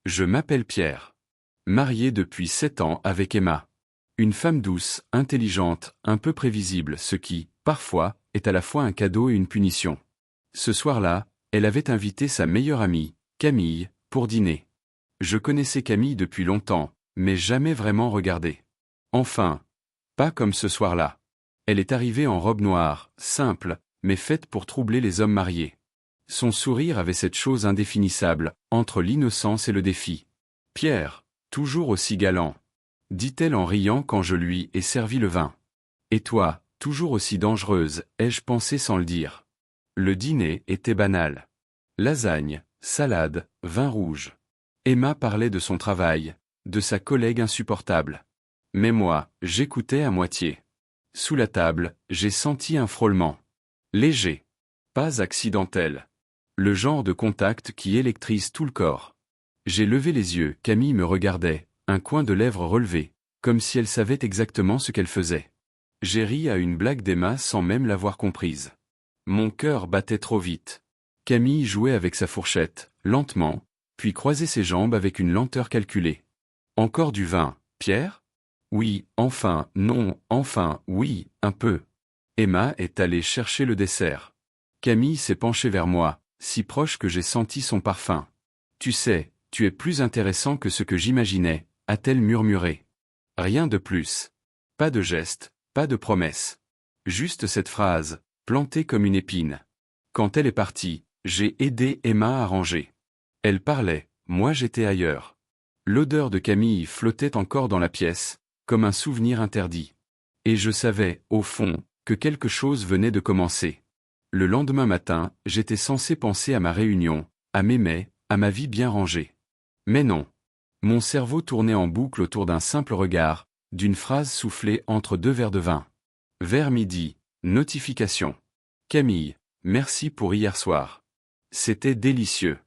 Je m'appelle Pierre. Marié depuis 7 ans avec Emma. Une femme douce, intelligente, un peu prévisible, ce qui, parfois, est à la fois un cadeau et une punition. Ce soir-là, elle avait invité sa meilleure amie, Camille, pour dîner. Je connaissais Camille depuis longtemps, mais jamais vraiment regardé. Enfin, pas comme ce soir-là. Elle est arrivée en robe noire, simple, mais faite pour troubler les hommes mariés. Son sourire avait cette chose indéfinissable, entre l'innocence et le défi. « Pierre, toujours aussi galant », dit-elle en riant quand je lui ai servi le vin. « Et toi, toujours aussi dangereuse », ai-je pensé sans le dire. Le dîner était banal. Lasagne, salade, vin rouge. Emma parlait de son travail, de sa collègue insupportable. Mais moi, j'écoutais à moitié. Sous la table, j'ai senti un frôlement. Léger. Pas accidentel. Le genre de contact qui électrise tout le corps. J'ai levé les yeux, Camille me regardait, un coin de lèvres relevé, comme si elle savait exactement ce qu'elle faisait. J'ai ri à une blague d'Emma sans même l'avoir comprise. Mon cœur battait trop vite. Camille jouait avec sa fourchette, lentement, puis croisait ses jambes avec une lenteur calculée. Encore du vin, Pierre ? Oui, enfin, non, enfin, oui, un peu. Emma est allée chercher le dessert. Camille s'est penchée vers moi, si proche que j'ai senti son parfum. Tu sais, tu es plus intéressant que ce que j'imaginais, a-t-elle murmuré. Rien de plus. Pas de geste, pas de promesse. Juste cette phrase, plantée comme une épine. Quand elle est partie, j'ai aidé Emma à ranger. Elle parlait, moi j'étais ailleurs. L'odeur de Camille flottait encore dans la pièce, comme un souvenir interdit. Et je savais, au fond, que quelque chose venait de commencer. Le lendemain matin, j'étais censé penser à ma réunion, à mes mets, à ma vie bien rangée. Mais non. Mon cerveau tournait en boucle autour d'un simple regard, d'une phrase soufflée entre 2 verres de vin. Vers midi, notification. Camille, merci pour hier soir. C'était délicieux.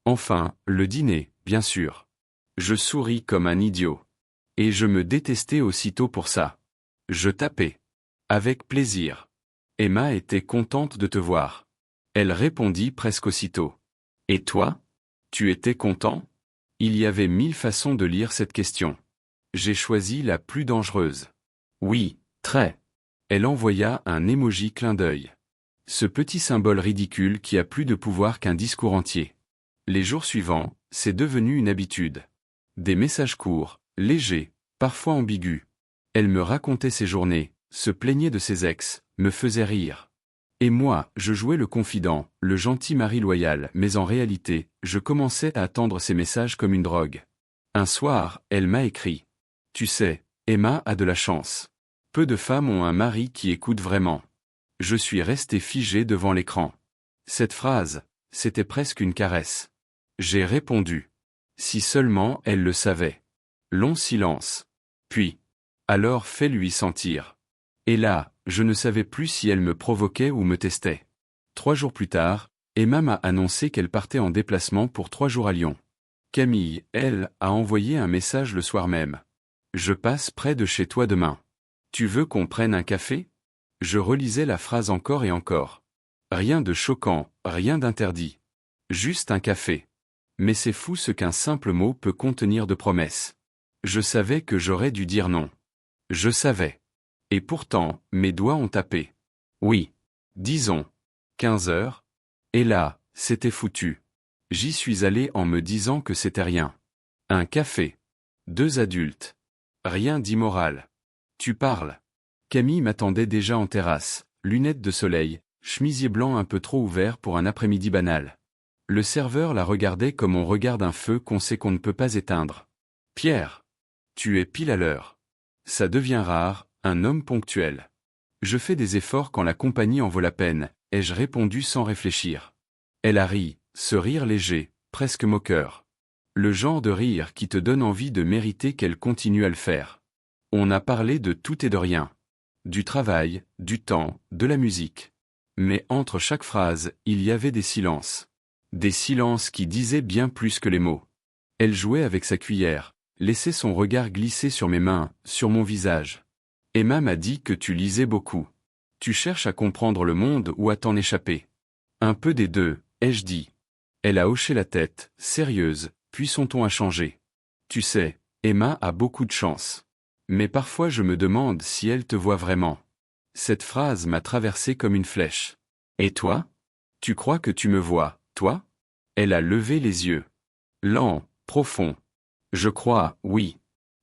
Enfin, le dîner, bien sûr. Je souris comme un idiot. Et je me détestais aussitôt pour ça. Je tapais. Avec plaisir. Emma était contente de te voir. Elle répondit presque aussitôt. Et toi ? Tu étais content ? Il y avait 1000 façons de lire cette question. J'ai choisi la plus dangereuse. Oui, très. Elle envoya un émoji clin d'œil. Ce petit symbole ridicule qui a plus de pouvoir qu'un discours entier. Les jours suivants, c'est devenu une habitude. Des messages courts, légers, parfois ambigus. Elle me racontait ses journées, se plaignait de ses ex, me faisait rire. Et moi, je jouais le confident, le gentil mari loyal, mais en réalité, je commençais à attendre ces messages comme une drogue. Un soir, elle m'a écrit. Tu sais, Emma a de la chance. Peu de femmes ont un mari qui écoute vraiment. Je suis resté figé devant l'écran. Cette phrase, c'était presque une caresse. J'ai répondu. Si seulement elle le savait. Long silence. Puis. Alors fais-lui sentir. Et là, je ne savais plus si elle me provoquait ou me testait. 3 jours plus tard, Emma m'a annoncé qu'elle partait en déplacement pour 3 jours à Lyon. Camille, elle, a envoyé un message le soir même. Je passe près de chez toi demain. Tu veux qu'on prenne un café ? Je relisais la phrase encore et encore. Rien de choquant, rien d'interdit. Juste un café. Mais c'est fou ce qu'un simple mot peut contenir de promesses. Je savais que j'aurais dû dire non. Je savais. Et pourtant, mes doigts ont tapé. Oui. Disons. 15 heures. Et là, c'était foutu. J'y suis allé en me disant que c'était rien. Un café. 2 adultes. Rien d'immoral. Tu parles. Camille m'attendait déjà en terrasse, lunettes de soleil, chemisier blanc un peu trop ouvert pour un après-midi banal. Le serveur la regardait comme on regarde un feu qu'on sait qu'on ne peut pas éteindre. Pierre. Tu es pile à l'heure. Ça devient rare, un homme ponctuel. Je fais des efforts quand la compagnie en vaut la peine, ai-je répondu sans réfléchir. Elle a ri, ce rire léger, presque moqueur. Le genre de rire qui te donne envie de mériter qu'elle continue à le faire. On a parlé de tout et de rien. Du travail, du temps, de la musique. Mais entre chaque phrase, il y avait des silences. Des silences qui disaient bien plus que les mots. Elle jouait avec sa cuillère, laissait son regard glisser sur mes mains, sur mon visage. Emma m'a dit que tu lisais beaucoup. Tu cherches à comprendre le monde ou à t'en échapper. Un peu des deux, ai-je dit. Elle a hoché la tête, sérieuse, puis son ton a changé. Tu sais, Emma a beaucoup de chance. Mais parfois je me demande si elle te voit vraiment. Cette phrase m'a traversé comme une flèche. Et toi? Tu crois que tu me vois, toi? Elle a levé les yeux. Lent, profond. Je crois, oui.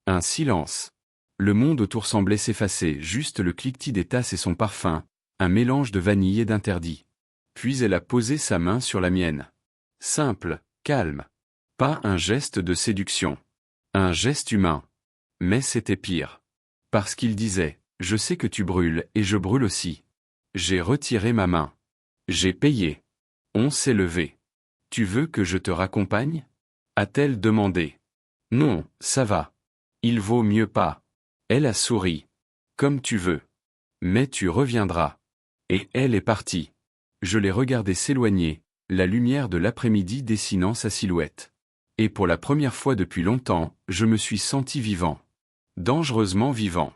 Un silence. Le monde autour semblait s'effacer, juste le cliquetis des tasses et son parfum, un mélange de vanille et d'interdit. Puis elle a posé sa main sur la mienne. Simple, calme. Pas un geste de séduction. Un geste humain. Mais c'était pire. Parce qu'il disait, je sais que tu brûles et je brûle aussi. J'ai retiré ma main. J'ai payé. On s'est levé. Tu veux que je te raccompagne? A-t-elle demandé. Non, ça va. Il vaut mieux pas. Elle a souri. Comme tu veux. Mais tu reviendras. Et elle est partie. Je l'ai regardée s'éloigner, la lumière de l'après-midi dessinant sa silhouette. Et pour la première fois depuis longtemps, je me suis senti vivant. Dangereusement vivant.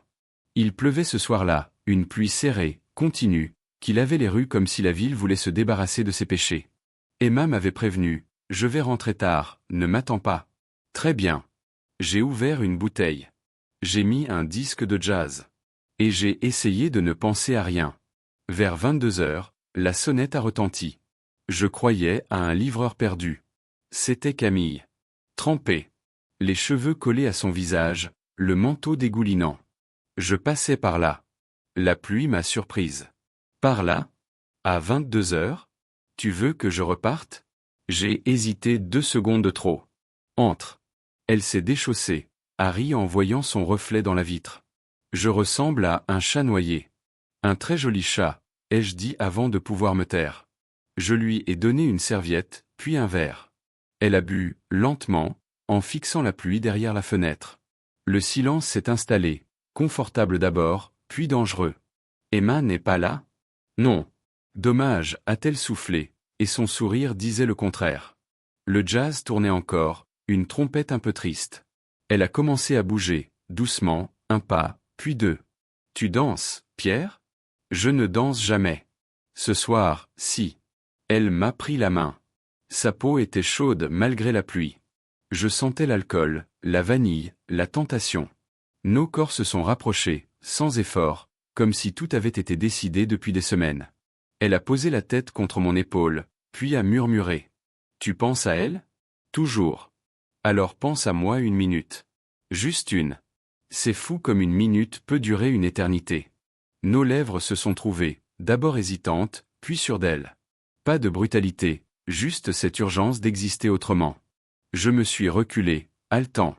Il pleuvait ce soir-là, une pluie serrée, continue, qui lavait les rues comme si la ville voulait se débarrasser de ses péchés. Emma m'avait prévenu, je vais rentrer tard, ne m'attends pas. Très bien. J'ai ouvert une bouteille. J'ai mis un disque de jazz. Et j'ai essayé de ne penser à rien. Vers 22 heures, la sonnette a retenti. Je croyais à un livreur perdu. C'était Camille. Trempée. Les cheveux collés à son visage, le manteau dégoulinant. Je passais par là. La pluie m'a surprise. Par là? À 22 heures? Tu veux que je reparte? J'ai hésité 2 secondes de trop. Entre. Elle s'est déchaussée, a ri en voyant son reflet dans la vitre. Je ressemble à un chat noyé. Un très joli chat, ai-je dit avant de pouvoir me taire. Je lui ai donné une serviette, puis un verre. Elle a bu, lentement, en fixant la pluie derrière la fenêtre. Le silence s'est installé, confortable d'abord, puis dangereux. Emma n'est pas là? Non. Dommage, a-t-elle soufflé, et son sourire disait le contraire. Le jazz tournait encore, une trompette un peu triste. Elle a commencé à bouger, doucement, un pas, puis 2. Tu danses, Pierre? Je ne danse jamais. Ce soir, si. Elle m'a pris la main. Sa peau était chaude malgré la pluie. Je sentais l'alcool, la vanille, la tentation. Nos corps se sont rapprochés, sans effort, comme si tout avait été décidé depuis des semaines. Elle a posé la tête contre mon épaule, puis a murmuré. Tu penses à elle? Toujours. Alors pense à moi 1 minute. Juste une. C'est fou comme 1 minute peut durer une éternité. Nos lèvres se sont trouvées, d'abord hésitantes, puis sûres d'elles. Pas de brutalité, juste cette urgence d'exister autrement. Je me suis reculé, haletant.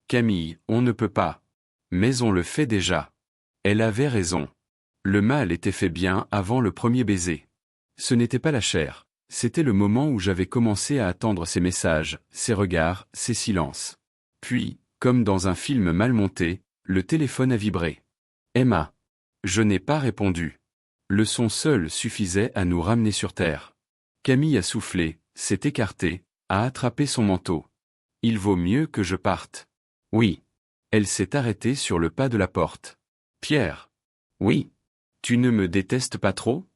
Camille, on ne peut pas. Mais on le fait déjà. Elle avait raison. Le mal était fait bien avant le premier baiser. Ce n'était pas la chair, c'était le moment où j'avais commencé à attendre ses messages, ses regards, ses silences. Puis, comme dans un film mal monté, le téléphone a vibré. Emma. Je n'ai pas répondu. Le son seul suffisait à nous ramener sur terre. Camille a soufflé, s'est écartée, a attrapé son manteau. Il vaut mieux que je parte. Oui. Elle s'est arrêtée sur le pas de la porte. Pierre. Oui. Tu ne me détestes pas trop?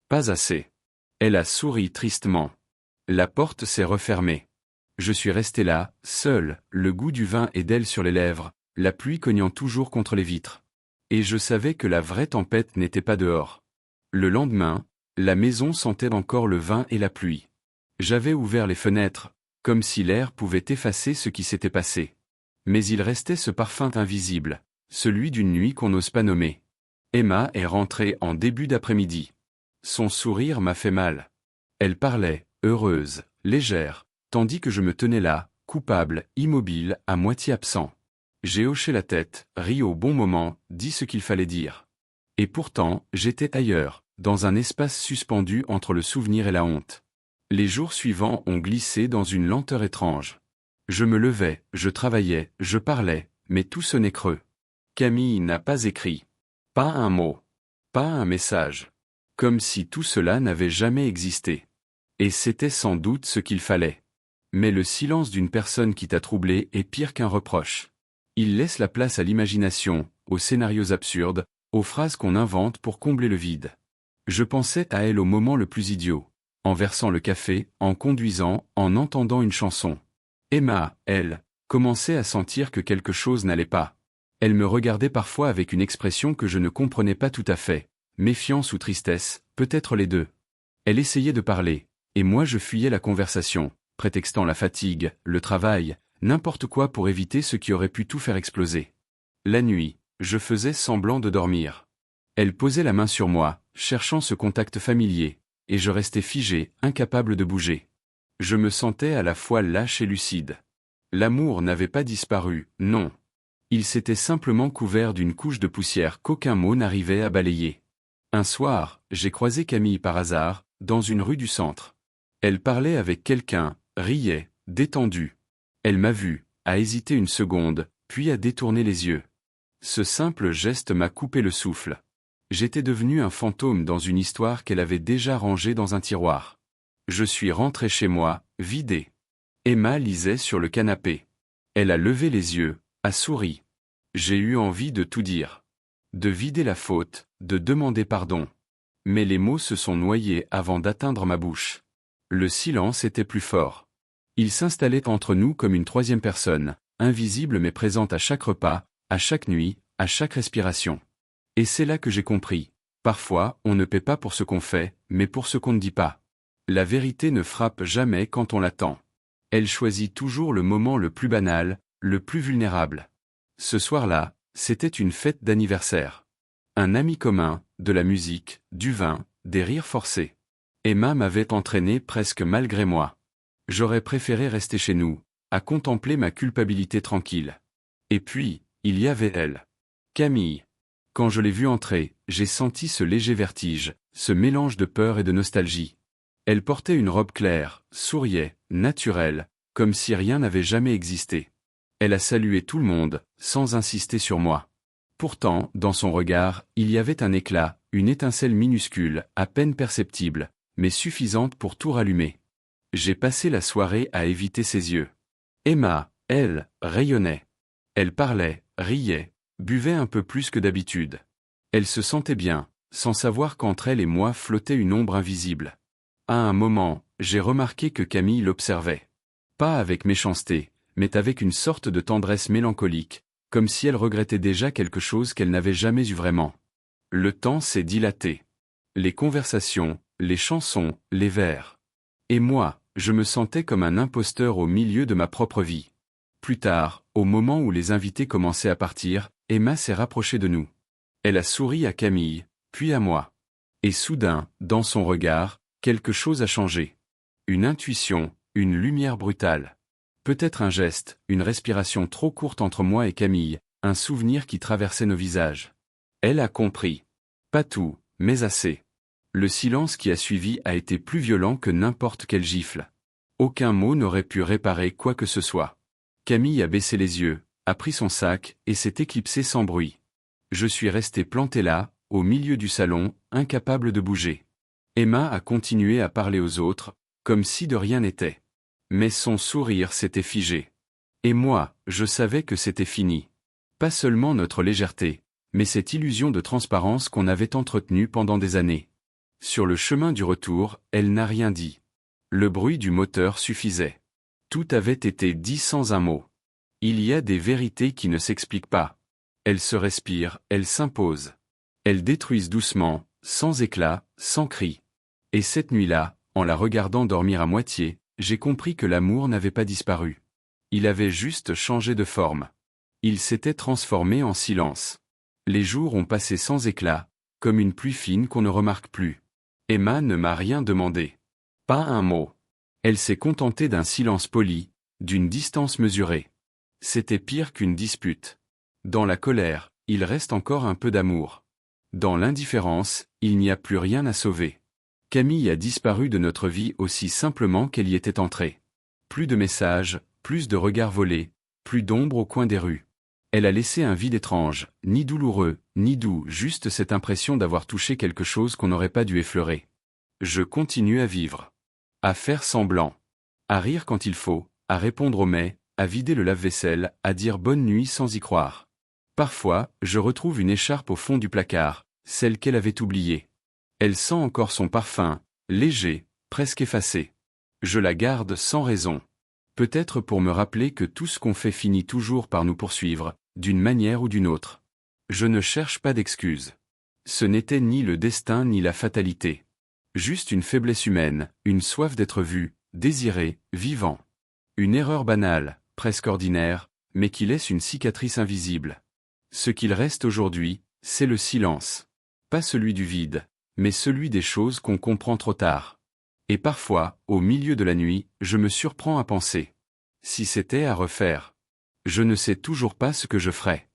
Pas assez. Elle a souri tristement. La porte s'est refermée. Je suis resté là, seul, le goût du vin et d'elle sur les lèvres, la pluie cognant toujours contre les vitres. Et je savais que la vraie tempête n'était pas dehors. Le lendemain, la maison sentait encore le vin et la pluie. J'avais ouvert les fenêtres, comme si l'air pouvait effacer ce qui s'était passé. Mais il restait ce parfum invisible, celui d'une nuit qu'on n'ose pas nommer. Emma est rentrée en début d'après-midi. Son sourire m'a fait mal. Elle parlait, heureuse, légère, tandis que je me tenais là, coupable, immobile, à moitié absent. J'ai hoché la tête, ri au bon moment, dit ce qu'il fallait dire. Et pourtant, j'étais ailleurs, dans un espace suspendu entre le souvenir et la honte. Les jours suivants ont glissé dans une lenteur étrange. Je me levais, je travaillais, je parlais, mais tout sonnait creux. Camille n'a pas écrit. Pas un mot. Pas un message. Comme si tout cela n'avait jamais existé. Et c'était sans doute ce qu'il fallait. Mais le silence d'une personne qui t'a troublé est pire qu'un reproche. Il laisse la place à l'imagination, aux scénarios absurdes, aux phrases qu'on invente pour combler le vide. Je pensais à elle au moment le plus idiot, en versant le café, en conduisant, en entendant une chanson. Emma, elle, commençait à sentir que quelque chose n'allait pas. Elle me regardait parfois avec une expression que je ne comprenais pas tout à fait, méfiance ou tristesse, peut-être les deux. Elle essayait de parler, et moi je fuyais la conversation, prétextant la fatigue, le travail, n'importe quoi pour éviter ce qui aurait pu tout faire exploser. La nuit, je faisais semblant de dormir. Elle posait la main sur moi, cherchant ce contact familier, et je restais figé, incapable de bouger. Je me sentais à la fois lâche et lucide. L'amour n'avait pas disparu, non. Il s'était simplement couvert d'une couche de poussière qu'aucun mot n'arrivait à balayer. Un soir, j'ai croisé Camille par hasard, dans une rue du centre. Elle parlait avec quelqu'un, riait, détendue. Elle m'a vu, a hésité une seconde, puis a détourné les yeux. Ce simple geste m'a coupé le souffle. J'étais devenu un fantôme dans une histoire qu'elle avait déjà rangée dans un tiroir. Je suis rentré chez moi, vidé. Emma lisait sur le canapé. Elle a levé les yeux, a souri. J'ai eu envie de tout dire. De vider la faute, de demander pardon. Mais les mots se sont noyés avant d'atteindre ma bouche. Le silence était plus fort. Il s'installait entre nous comme une troisième personne, invisible mais présente à chaque repas, à chaque nuit, à chaque respiration. Et c'est là que j'ai compris. Parfois, on ne paie pas pour ce qu'on fait, mais pour ce qu'on ne dit pas. La vérité ne frappe jamais quand on l'attend. Elle choisit toujours le moment le plus banal, le plus vulnérable. Ce soir-là, c'était une fête d'anniversaire. Un ami commun, de la musique, du vin, des rires forcés. Emma m'avait entraîné presque malgré moi. J'aurais préféré rester chez nous, à contempler ma culpabilité tranquille. Et puis, il y avait elle. Camille. Quand je l'ai vue entrer, j'ai senti ce léger vertige, ce mélange de peur et de nostalgie. Elle portait une robe claire, souriait, naturelle, comme si rien n'avait jamais existé. Elle a salué tout le monde, sans insister sur moi. Pourtant, dans son regard, il y avait un éclat, une étincelle minuscule, à peine perceptible, mais suffisante pour tout rallumer. J'ai passé la soirée à éviter ses yeux. Emma, elle, rayonnait. Elle parlait, riait, buvait un peu plus que d'habitude. Elle se sentait bien, sans savoir qu'entre elle et moi flottait une ombre invisible. À un moment, j'ai remarqué que Camille l'observait. Pas avec méchanceté, mais avec une sorte de tendresse mélancolique, comme si elle regrettait déjà quelque chose qu'elle n'avait jamais eu vraiment. Le temps s'est dilaté. Les conversations, les chansons, les vers. Et moi, je me sentais comme un imposteur au milieu de ma propre vie. Plus tard, au moment où les invités commençaient à partir, Emma s'est rapprochée de nous. Elle a souri à Camille, puis à moi. Et soudain, dans son regard, quelque chose a changé. Une intuition, une lumière brutale. Peut-être un geste, une respiration trop courte entre moi et Camille, un souvenir qui traversait nos visages. Elle a compris. Pas tout, mais assez. Le silence qui a suivi a été plus violent que n'importe quelle gifle. Aucun mot n'aurait pu réparer quoi que ce soit. Camille a baissé les yeux, a pris son sac, et s'est éclipsée sans bruit. Je suis resté planté là, au milieu du salon, incapable de bouger. Emma a continué à parler aux autres, comme si de rien n'était. Mais son sourire s'était figé. Et moi, je savais que c'était fini. Pas seulement notre légèreté, mais cette illusion de transparence qu'on avait entretenue pendant des années. Sur le chemin du retour, elle n'a rien dit. Le bruit du moteur suffisait. Tout avait été dit sans un mot. Il y a des vérités qui ne s'expliquent pas. Elles se respirent, elles s'imposent. Elles détruisent doucement, sans éclat, sans cri. Et cette nuit-là, en la regardant dormir à moitié, j'ai compris que l'amour n'avait pas disparu. Il avait juste changé de forme. Il s'était transformé en silence. Les jours ont passé sans éclat, comme une pluie fine qu'on ne remarque plus. Emma ne m'a rien demandé. Pas un mot. Elle s'est contentée d'un silence poli, d'une distance mesurée. C'était pire qu'une dispute. Dans la colère, il reste encore un peu d'amour. Dans l'indifférence, il n'y a plus rien à sauver. Camille a disparu de notre vie aussi simplement qu'elle y était entrée. Plus de messages, plus de regards volés, plus d'ombre au coin des rues. Elle a laissé un vide étrange, ni douloureux, ni doux, juste cette impression d'avoir touché quelque chose qu'on n'aurait pas dû effleurer. Je continue à vivre. À faire semblant. À rire quand il faut, à répondre aux mets, à vider le lave-vaisselle, à dire bonne nuit sans y croire. Parfois, je retrouve une écharpe au fond du placard, celle qu'elle avait oubliée. Elle sent encore son parfum, léger, presque effacé. Je la garde sans raison. Peut-être pour me rappeler que tout ce qu'on fait finit toujours par nous poursuivre, d'une manière ou d'une autre. Je ne cherche pas d'excuses. Ce n'était ni le destin ni la fatalité. Juste une faiblesse humaine, une soif d'être vu, désiré, vivant. Une erreur banale, presque ordinaire, mais qui laisse une cicatrice invisible. Ce qu'il reste aujourd'hui, c'est le silence. Pas celui du vide, mais celui des choses qu'on comprend trop tard. Et parfois, au milieu de la nuit, je me surprends à penser. Si c'était à refaire. Je ne sais toujours pas ce que je ferais.